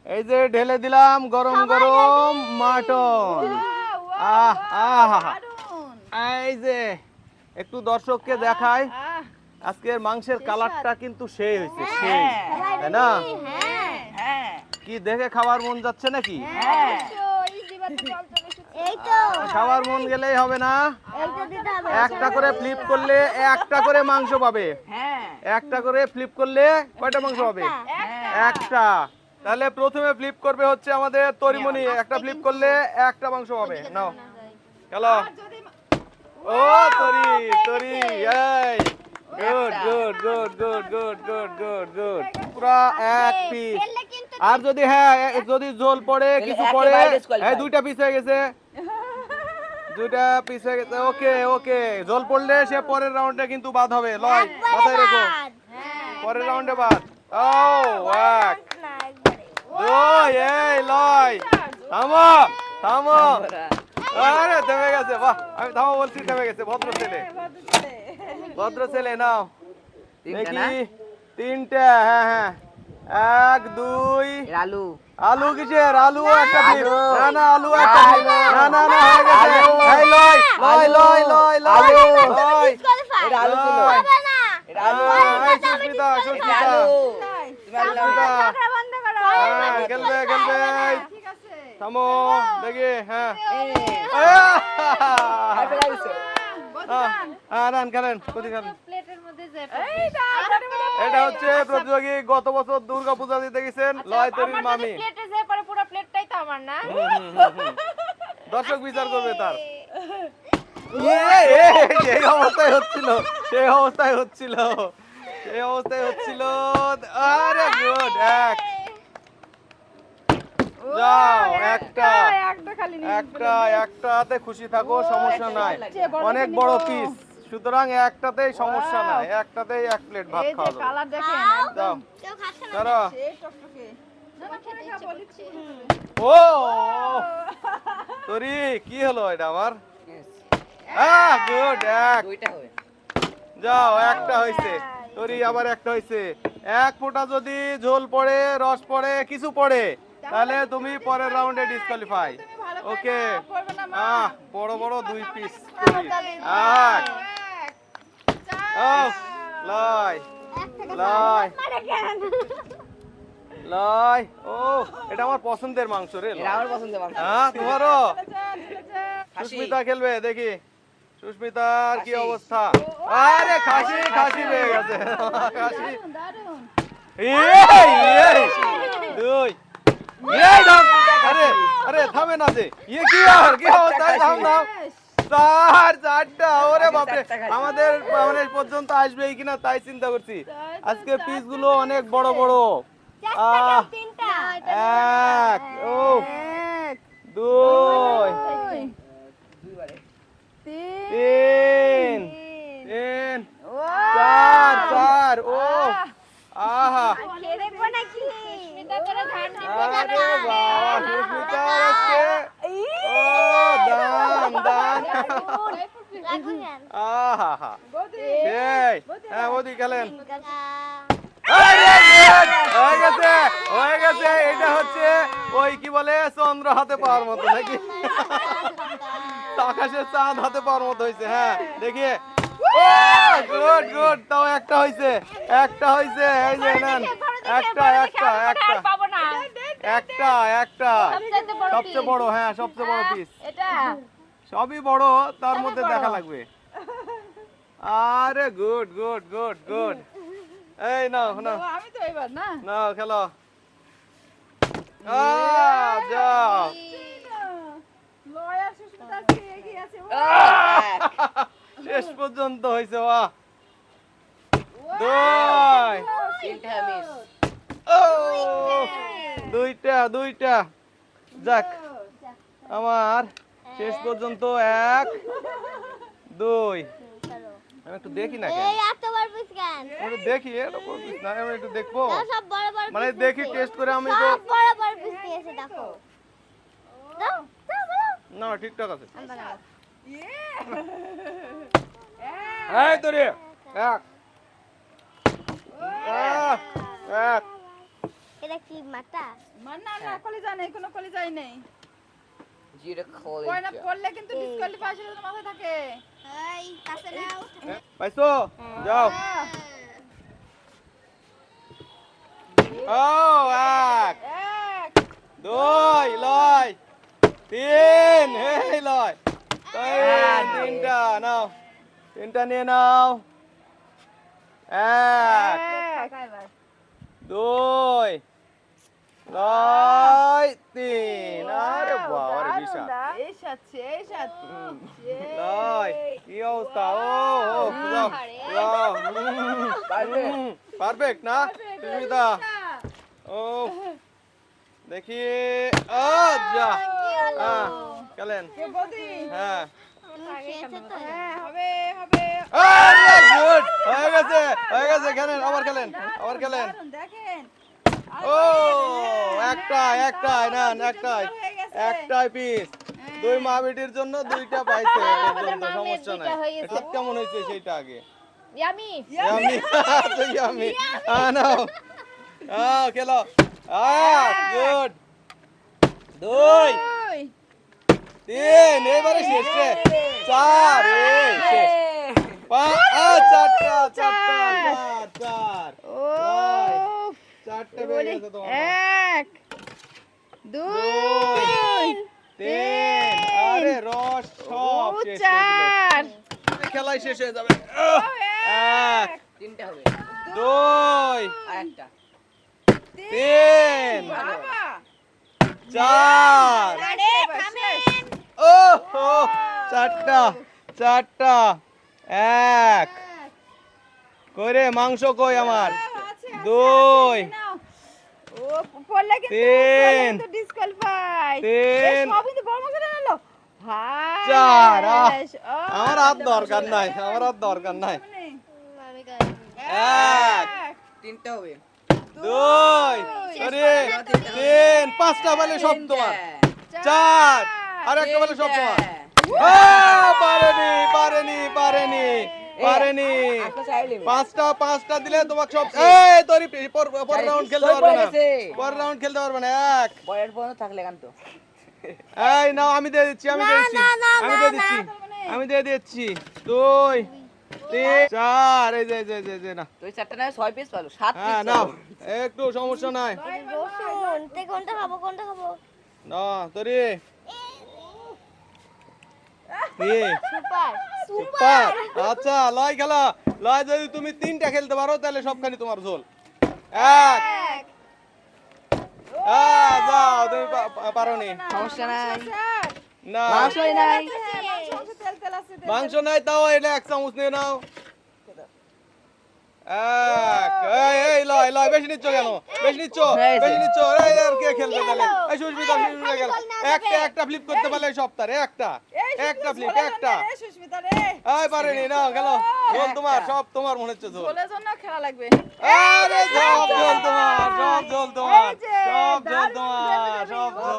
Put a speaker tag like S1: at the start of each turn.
S1: এই যে ঢেলে দিলাম গরম গরম মাটন। আহ আহ এই যে একটু দর্শককে দেখায়, আজকের মাংসের কালারটা কিন্তু সেই হয়েছে, সেই, তাই না? কি দেখে খাবার মন যাচ্ছে নাকি? খাবার মন গেলেই হবে না, একটা করে ফ্লিপ করলে একটা করে মাংস পাবে। একটা করে ফ্লিপ করলে কয়টা মাংস পাবে? একটা। তাহলে প্রথমে ফ্লিপ করবে হচ্ছে আমাদের তরিমনি, একটা ফ্লিপ করলে একটা মাংস পাবে। নাও চলো। ও তরি তরি, এই good good good good good good good good, পুরা এক পিস। আর যদি যদি ঝোল পড়ে কিছু পড়ে, এই দুইটা পিস হয়ে গেছে, দুইটা পিস হয়ে গেছে। ওকে ওকে, ঝোল পড়লে সে পরের রাউন্ডে কিন্তু বাদ হবে। লয় মাথায় রেখো, পরের রাউন্ডে বাদ। ও এক দুই, এই লয়, থামো থামো। আরে থেমে গেছে, বাহ, আমি থামো বলছি থেমে গেছে। ভদ্র ছেলে, ভদ্র ছেলে। নাও দেখি তিনটা। হ্যাঁ হ্যাঁ, এক দুই। আলু, আলু কিসের আলু? একটা ফ্লিপ। না না, আলু একটা ফ্লিপ। না না না, হয়ে গেছে। এই লয় লয় লয় লয় লয় লয়,
S2: এটা আলু ছিল,
S1: লয়।
S2: না
S1: এটা আলু। এই সুস্মিতা, সুস্মিতা, সুস্মিতা, হ্যাঁ খেলবে খেলবে।
S3: ঠিক আছে,
S1: থামো দেখি। হ্যাঁ রান খেলেন, কোথায় খেলেন?
S3: প্লেটের মধ্যে যে
S1: এটা হচ্ছে প্রতিযোগী গত বছর দুর্গা পূজা দিতে গেছেন লয় তরির মামি।
S3: প্লেটে যে পরে পুরো প্লেটটাই তো আমার না।
S1: দর্শক বিচার করবে তার। সেই অবস্থায় হচ্ছিল, সেই অবস্থায় হচ্ছিল, সেই অবস্থায় হচ্ছিল। আরে গুড, এক যাও, একটা একটা একটাতে খুশি থাকো, সমস্যা নাই। অনেক বড় পিস, সুতরাং একটাতেই সমস্যা নাই, একটাতেই এক প্লেট ভাত খাওয়া যাবে।
S3: কালার দেখেন
S1: যাও
S2: কেউ খাচ্ছে না।
S1: ধরো।
S3: এই টকটকে না খেতে ইচ্ছে করছে।
S1: ও তোরি কি হলো এটা আমার? গুড, এক।
S4: দুইটা হবে।
S1: যাও, একটা হইছে। তোরি আবার একটা হইছে। এক ফোঁটা যদি ঝোল পড়ে, রস পড়ে, কিছু পড়ে, তাহলে তুমি পরের রাউন্ডে ডিসকোয়ালিফাই। ওকে, বড় বড় দুই পিস তোরি। লয় লয় লয়। ও এটা আমার পছন্দের মাংস রে।
S4: এটা আমার পছন্দের মাংস।
S1: হ্যাঁ তোমারও।
S4: খাসি।
S1: সুস্মিতা খেলবে, দেখি সুস্মিতার কি অবস্থা। আরে খাসি, খাসি পেয়ে গেছে, খাসি। দুই, আরে আরে থামে না যে, কি আর কি অবস্থা? থাম থাম। চারটা, ওরে বাপরে, আমাদের মানে পর্যন্ত আসবে কিনা তাই চিন্তা করছি। আজকে পিস গুলো অনেক বড় বড়। এক, ও দুই, তিন, তিন, চার, চার। ও আহা, আরে বাবা, সুস্মিতা আজকে ও দান দান। আহা, সেই। হ্যাঁ বৌদি খেলেন। হয়ে গেছে, হয়ে গেছে। এটা হচ্ছে ওই কি বলে, চন্দ্র হাতে পাওয়ার মতো নাকি? আকাশের চাঁদ হাতে পাওয়ার মতো হয়েছে। হ্যাঁ দেখি, গুড গুড। তাও একটা হয়েছে, একটা হয়েছে। এই যে নেন, একটা একটা একটা একটা একটা সবচেয়ে বড়। হ্যাঁ সবচেয়ে বড় পিস। সবই বড়, তার মধ্যে দেখা লাগবে। আরে গুড গুড গুড গুড। এই নাও নাও,
S3: আমি তো এবার না
S1: নাও খেলো। যাও,
S3: লয়ার সুস্মিতা আজকে এগিয়ে আছে।
S1: শেষ পর্যন্ত হয়েছে। বাহ, দুই,
S4: তিনটা মিস।
S1: ও দুইটা দুইটা। যাক, আমার শেষ পর্যন্ত এক দুই। আমি একটু দেখি না,
S2: এই এত বড় পিস কেন?
S1: একটু দেখি, এটা বড় পিস না, আমি একটু দেখবো,
S2: দাও, সব বড় বড়
S1: মানে
S2: piece
S1: দেখি
S2: দিয়েছে।
S1: টেস্ট করে। আমি তো
S2: সব বড় বড় পিস দিয়েছে, দেখো। দাও দাও দাও।
S1: না, ঠিকঠাক আছে।
S2: আমরা দাও।
S1: এই তোরে এক, এক।
S2: এটা কি মাথা?
S3: না না কলিজা নেই, কোনো কলিজাই নেই।
S4: জিরে খোলে
S3: কয়না পড়লে কিন্তু ডিসকোয়ালিফিকেশন মাথায় থাকে।
S2: এই কাছে নাও।
S1: পাইছো যাও ও এক
S3: এক
S1: দুই লয় তিন এই লয় তিনটা নাও তিনটা নিয়ে নাও এক দুই লয় তিন আরে বাবা রে বিশাল
S3: এই সাথে এই সাথে
S1: লয় কি অবস্থা ও যাও যাও পারফেক্ট না সুস্মিতা ও দেখি ও যা খেলেন
S3: কে বদি?
S1: হ্যাঁ
S2: খেয়েছে তো।
S3: হ্যাঁ হবে হবে।
S1: আরে গুড হয়ে গেছে খেলেন আবার খেলেন
S3: দারুণ, দেখেন
S1: ও একটাই না একটাই পিস দুই মা বেটির জন্য দুইটা পাইছে পর্যন্ত সমস্যা নাই এটা কেমন হয়েছে সেটা আগে
S3: ইয়ামি
S1: ইয়ামি ইয়ামি নাও খেলো গুড দুই তিন এবারে শেষ রে চার এই শেষ চার
S3: ও
S1: চারটে বেজে গেছে তোমার
S3: এক দুই
S1: তিন আরে রস সব শেষ
S3: চার
S1: খেলাই শেষ হয়ে যাবে এক
S4: তিনটা হবে
S1: দুই
S4: আর একটা
S1: তিন
S3: বাবা
S1: চার
S2: আরে থামেন।
S1: ও চারটা এক কই রে মাংস কই আমার দুই
S3: ও পড়লে কিন্তু
S1: তিন
S3: ডিসকোয়ালিফাই
S1: তিন
S3: সব কিন্তু বড় মজা হলো ভাই
S1: চার
S3: ও,
S1: আমার হাত দরকার নাই
S2: আমি গাই।
S1: এক
S4: তিনটা হবে
S1: দুই আরে তিন পাঁচটা বলে সব তোমার চার আর একটা বলে সব তোমার পারেনি
S4: একটা চাইলে
S1: পাঁচটা দিলে তোমাকে সব এই তোরি পর রাউন্ড খেলতে পারবে না
S4: গেছে
S1: পর রাউন্ড খেলতে পারবে না এক
S4: বয়ের পর্যন্ত থাকলে গান তো
S1: এই নাও আমি দিয়ে দিচ্ছি আমি দিয়ে দিচ্ছি দুই তিন চার এই যে না
S4: তুই চারটা না 6 পিস পালো 7
S1: হ্যাঁ
S4: পিস
S1: নাও একটু সমস্যা নাই
S2: রসুন তে কোনটা খাবো?
S1: না তোরি
S2: সুপার।
S1: সুপার আচ্ছা লয় খেলা লয় যদি তুমি তিনটা খেলতে পারো তাহলে সবখানি তোমার ঝোল এক যাও তুমি পারোনি
S4: সমস্যা নাই
S1: না
S4: মাংসই নাই
S3: তেল তেল আছে
S1: মাংস নাই তাও এটা এক চামচ নিয়ে নাও এই লয় বেশি নিচ্ছ কেন এই আর কে খেলবে তাহলে এই সুস্মিতা গেল একটা ফ্লিপ করতে পারলে এই সপ্তাহে একটা ফ্লিপ
S3: সুস্মিতা রে
S1: এই পারেনি না গেল ঝোল তোমার সব তোমার মনে হচ্ছে ঝোল
S3: বলে জন্য খেলা লাগবে
S1: আরে সব ঝোল তোমার
S3: এই যে,
S1: সব ঝোল তোমার